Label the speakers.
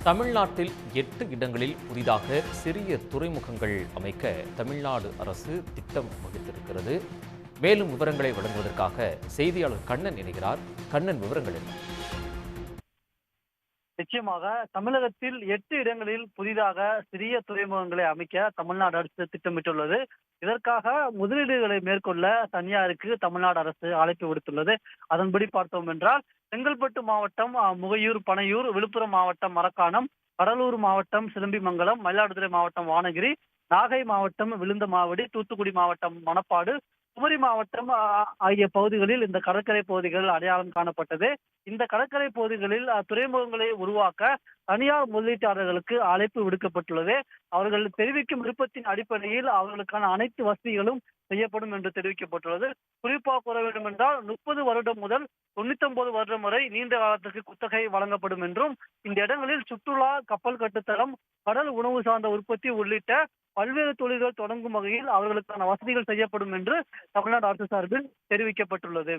Speaker 1: தமிழ்நாட்டில் 8 இடங்களில் புதிதாக சிறிய துறைமுகங்கள் அமைக்க தமிழ்நாடு அரசு திட்டம் வகுத்திருக்கிறது. மேலும் விவரங்களை வழங்குவதற்காக செய்தியாளர் கண்ணன் இணைகிறார். கண்ணன், விவரங்கள் என்ன?
Speaker 2: நிச்சயமாக தமிழகத்தில் 8 இடங்களில் புதிதாக சிறிய துறைமுகங்களை அமைக்க தமிழ்நாடு அரசு திட்டமிட்டுள்ளது. இதற்காக முதலீடுகளை மேற்கொள்ள தனியாருக்கு தமிழ்நாடு அரசு அழைப்பு விடுத்துள்ளது. அதன்படி பார்த்தோம் என்றால் செங்கல்பட்டு மாவட்டம் முகையூர், பனையூர், விழுப்புரம் மாவட்டம் மரக்காணம், கடலூர் மாவட்டம் சிலம்பிமங்கலம், மயிலாடுதுறை மாவட்டம் வானகிரி, நாகை மாவட்டம் விழுந்தமாவடி, தூத்துக்குடி மாவட்டம் மணப்பாடு, குமரி மாவட்டம் ஆகிய பகுதிகளில் இந்த கடற்கரை பகுதிகள் அடையாளம் காணப்பட்டது. இந்த கடற்கரை பகுதிகளில் துறைமுகங்களை உருவாக்க தனியார் முதலீட்டாளர்களுக்கு அழைப்பு விடுக்கப்பட்டுள்ளது. அவர்கள் தெரிவிக்கும் விருப்பத்தின் அடிப்படையில் அவர்களுக்கான அனைத்து வசதிகளும் செய்யப்படும் என்று தெரிவிக்கப்பட்டுள்ளது. குறிப்பாக கூற வேண்டும் என்றால் 30 வருடம் முதல் 99 வருடம் வரை நீண்ட காலத்துக்கு குத்தகை வழங்கப்படும் என்றும், இந்த இடங்களில் சுற்றுலா, கப்பல் கட்டுத்தளம், கடல் உணவு சார்ந்த உற்பத்தி உள்ளிட்ட பல்வேறு தொழில்கள் தொடங்கும் வகையில் அவர்களுக்கான வசதிகள் செய்யப்படும் என்று தமிழ்நாடு அரசு சார்பில் தெரிவிக்கப்பட்டுள்ளது.